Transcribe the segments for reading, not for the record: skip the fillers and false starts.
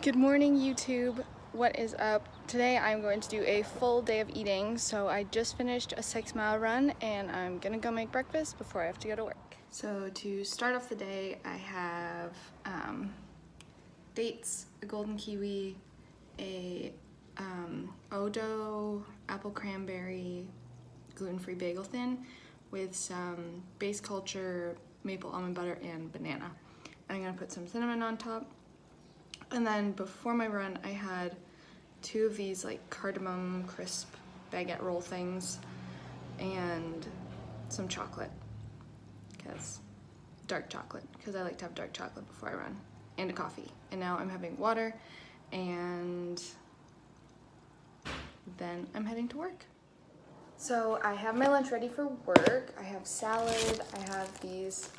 Good morning, YouTube. What is up? Today I'm going to do a full day of eating. So I just finished a 6-mile run and I'm gonna go make breakfast before I have to go to work. So to start off the day, I have dates, a golden kiwi, a Odo apple cranberry gluten-free bagel thin with some base culture, maple almond butter, and banana. I'm gonna put some cinnamon on top. And then before my run, I had 2 of these like cardamom crisp baguette roll things and some chocolate, dark chocolate, because I like to have dark chocolate before I run, and a coffee. And now I'm having water, and then I'm heading to work. So I have my lunch ready for work. I have salad, I have these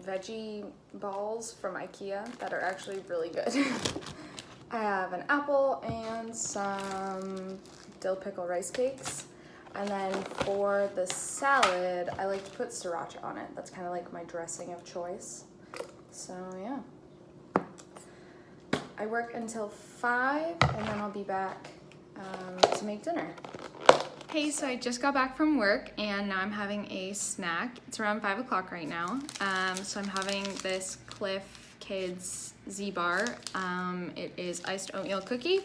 veggie balls from IKEA that are actually really good. I have an apple and some dill pickle rice cakes. And then for the salad, I like to put sriracha on it. That's kind of like my dressing of choice. So yeah. I work until 5 and then I'll be back to make dinner. Hey, so I just got back from work and now I'm having a snack. It's around 5 o'clock right now. So I'm having this Cliff Kids Z-Bar. It is iced oatmeal cookie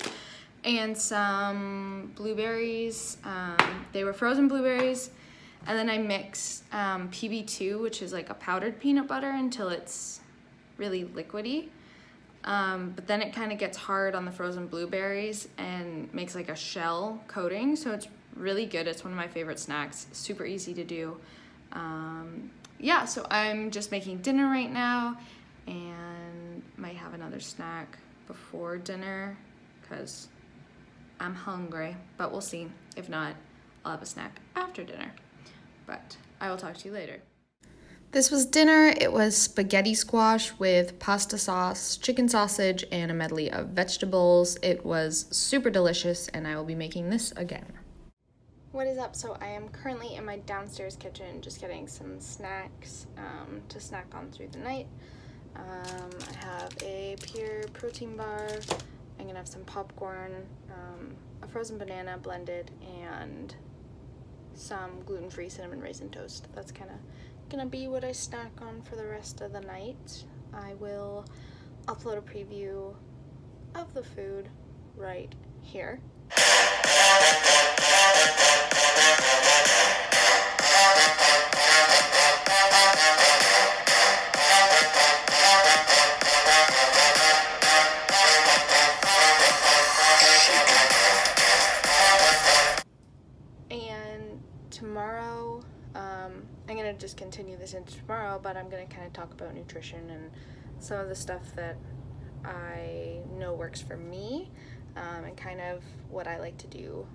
and some blueberries. They were frozen blueberries. And then I mix PB2, which is like a powdered peanut butter, until it's really liquidy. But then it kind of gets hard on the frozen blueberries and makes like a shell coating. So it's really good. It's one of my favorite snacks. Super easy to do. Yeah, so I'm just making dinner right now and might have another snack before dinner because I'm hungry, but we'll see. If not, I'll have a snack after dinner. But I will talk to you later. This was dinner. It was spaghetti squash with pasta sauce, chicken sausage, and a medley of vegetables. It was super delicious, and I will be making this again. What is up? So I am currently in my downstairs kitchen just getting some snacks to snack on through the night. I have a pure protein bar. I'm gonna have some popcorn, a frozen banana blended, and some gluten-free cinnamon raisin toast. That's kind of gonna be what I snack on for the rest of the night. I will upload a preview of the food right here. And tomorrow, I'm gonna just continue this into tomorrow, but I'm gonna kind of talk about nutrition and some of the stuff that I know works for me, and kind of what I like to do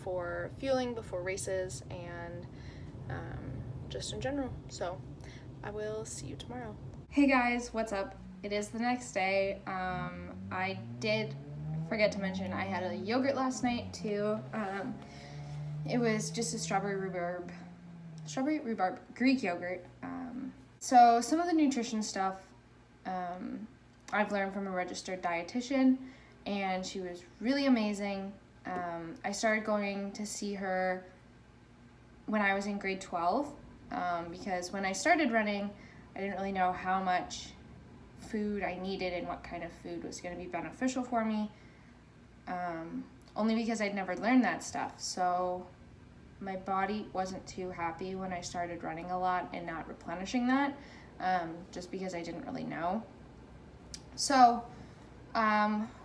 for fueling before races and just in general. So I will see you tomorrow. Hey guys, what's up? It is the next day. I did forget to mention I had a yogurt last night too. It was just a strawberry rhubarb Greek yogurt. So some of the nutrition stuff I've learned from a registered dietitian, and she was really amazing. I started going to see her when I was in grade 12, because when I started running, I didn't really know how much food I needed and what kind of food was going to be beneficial for me, only because I'd never learned that stuff. So my body wasn't too happy when I started running a lot and not replenishing that, just because I didn't really know. So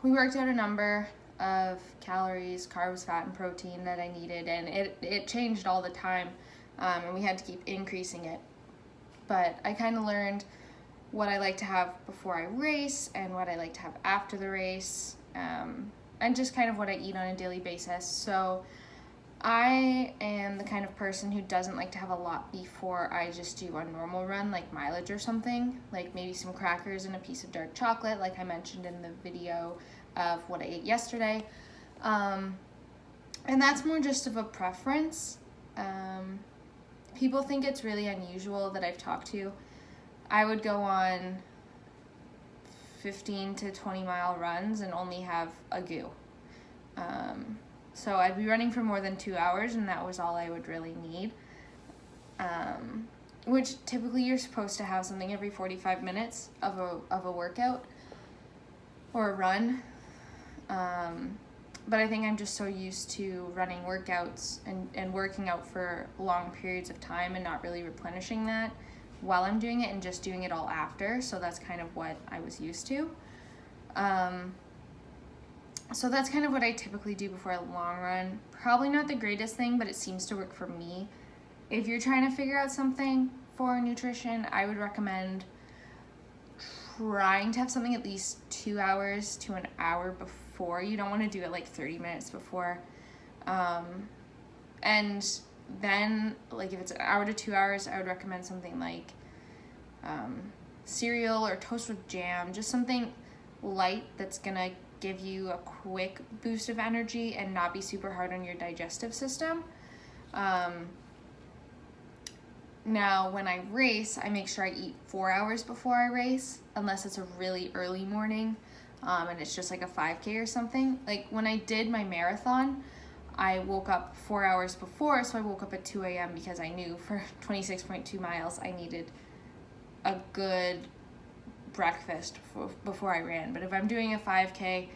we worked out a number of calories, carbs, fat, and protein that I needed, and it changed all the time, and we had to keep increasing it. But I kind of learned what I like to have before I race and what I like to have after the race, and just kind of what I eat on a daily basis. So I am the kind of person who doesn't like to have a lot before I just do a normal run, like mileage or something, like maybe some crackers and a piece of dark chocolate, like I mentioned in the video of what I ate yesterday. And that's more just of a preference. People think it's really unusual that I've talked to. I would go on 15 to 20 mile runs and only have a goo. So I'd be running for more than 2 hours, and that was all I would really need. Which typically you're supposed to have something every 45 minutes of a workout or a run. But I think I'm just so used to running workouts and working out for long periods of time and not really replenishing that while I'm doing it and just doing it all after. So that's kind of what I was used to. So that's kind of what I typically do before a long run. Probably not the greatest thing, but it seems to work for me. If you're trying to figure out something for nutrition, I would recommend trying to have something at least 2 hours to an hour before. You don't want to do it like 30 minutes before. And then, like, if it's an hour to 2 hours, I would recommend something like cereal or toast with jam, just something light that's gonna give you a quick boost of energy and not be super hard on your digestive system. Now, when I race, I make sure I eat 4 hours before I race, unless it's a really early morning, and it's just like a 5K or something. Like, when I did my marathon, I woke up 4 hours before, so I woke up at 2 a.m. because I knew for 26.2 miles I needed a good breakfast before I ran. But if I'm doing a 5K,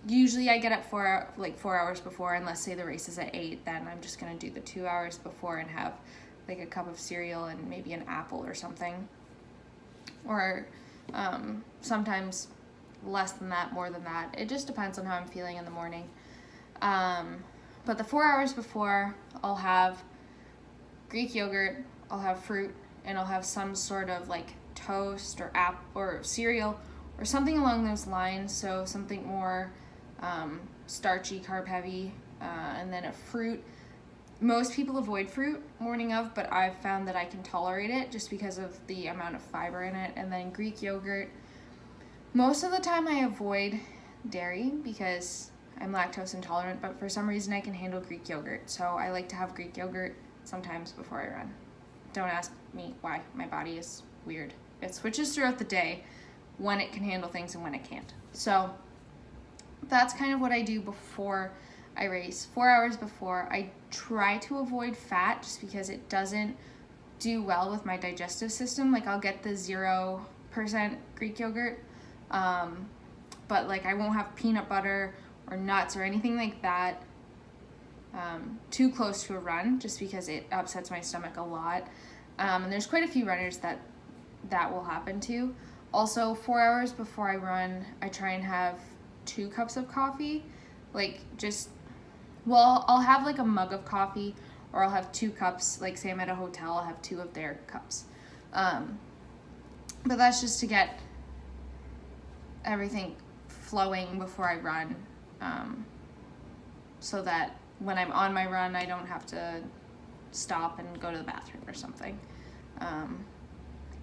usually I get up 4 hours before, unless say the race is at 8, then I'm just gonna do the 2 hours before and have like a cup of cereal and maybe an apple or something. Or sometimes less than that, more than that. It just depends on how I'm feeling in the morning. But the 4 hours before, I'll have Greek yogurt, I'll have fruit, and I'll have some sort of like toast or or cereal or something along those lines. So something more starchy, carb heavy, and then a fruit. Most people avoid fruit morning of, but I've found that I can tolerate it just because of the amount of fiber in it. And then Greek yogurt. Most of the time I avoid dairy because I'm lactose intolerant, but for some reason I can handle Greek yogurt. So I like to have Greek yogurt sometimes before I run. Don't ask me why. My body is weird. It switches throughout the day when it can handle things and when it can't. So that's kind of what I do before I race. 4 hours before, I try to avoid fat just because it doesn't do well with my digestive system. Like, I'll get the 0% Greek yogurt, but like I won't have peanut butter or nuts or anything like that too close to a run, just because it upsets my stomach a lot. And there's quite a few runners that will happen to. Also, 4 hours before I run, I try and have 2 cups of coffee. I'll have like a mug of coffee, or I'll have 2 cups. Like, say I'm at a hotel, I'll have 2 of their cups. But that's just to get everything flowing before I run, so that when I'm on my run, I don't have to stop and go to the bathroom or something.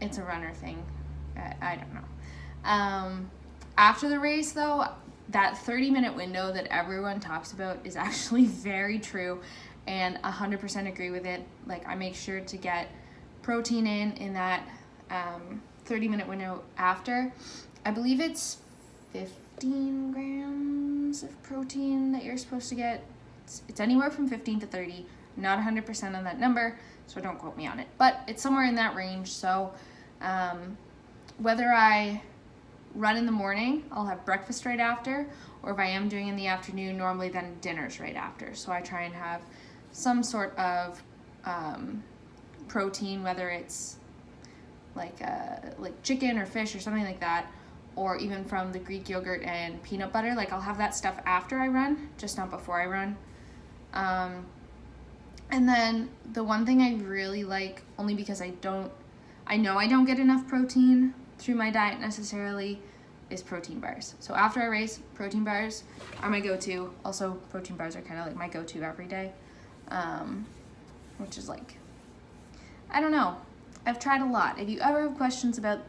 It's a runner thing. I don't know. After the race, though, that 30-minute window that everyone talks about is actually very true, and 100% agree with it. Like, I make sure to get protein in that 30-minute window after. I believe it's 15 grams of protein that you're supposed to get. It's anywhere from 15 to 30. Not 100% on that number, so don't quote me on it. But it's somewhere in that range. So whether I run in the morning, I'll have breakfast right after, or if I am doing in the afternoon, normally then dinner's right after. So I try and have some sort of protein, whether it's like chicken or fish or something like that, or even from the Greek yogurt and peanut butter. Like, I'll have that stuff after I run, just not before I run. And then the one thing I really like, only because I know I don't get enough protein through my diet necessarily, is protein bars. So after I race, protein bars are my go-to. Also, protein bars are kind of like my go-to every day, which is like, I don't know. I've tried a lot. If you ever have questions about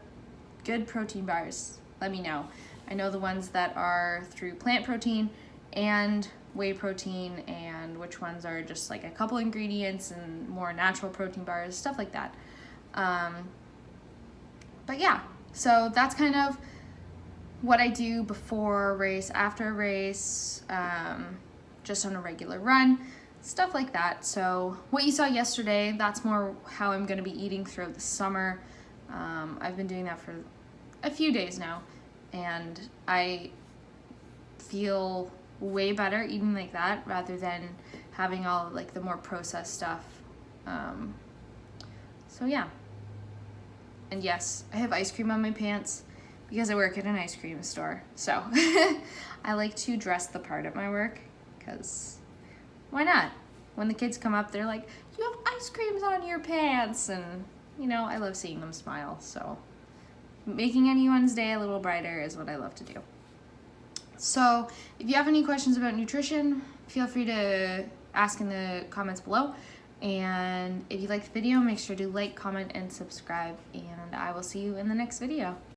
good protein bars, let me know. I know the ones that are through plant protein and whey protein, and which ones are just like a couple ingredients and more natural protein bars, stuff like that. But yeah, So that's kind of what I do before a race, after a race, just on a regular run, stuff like that. So what you saw yesterday, that's more how I'm going to be eating throughout the summer. I've been doing that for a few days now, and I feel way better eating like that rather than having all like the more processed stuff. So yeah. And yes, I have ice cream on my pants because I work at an ice cream store. So I like to dress the part at my work because why not? When the kids come up, they're like, you have ice creams on your pants. And, you know, I love seeing them smile. So making anyone's day a little brighter is what I love to do. So if you have any questions about nutrition, feel free to ask in the comments below. And if you like the video, make sure to like, comment, and subscribe. And I will see you in the next video.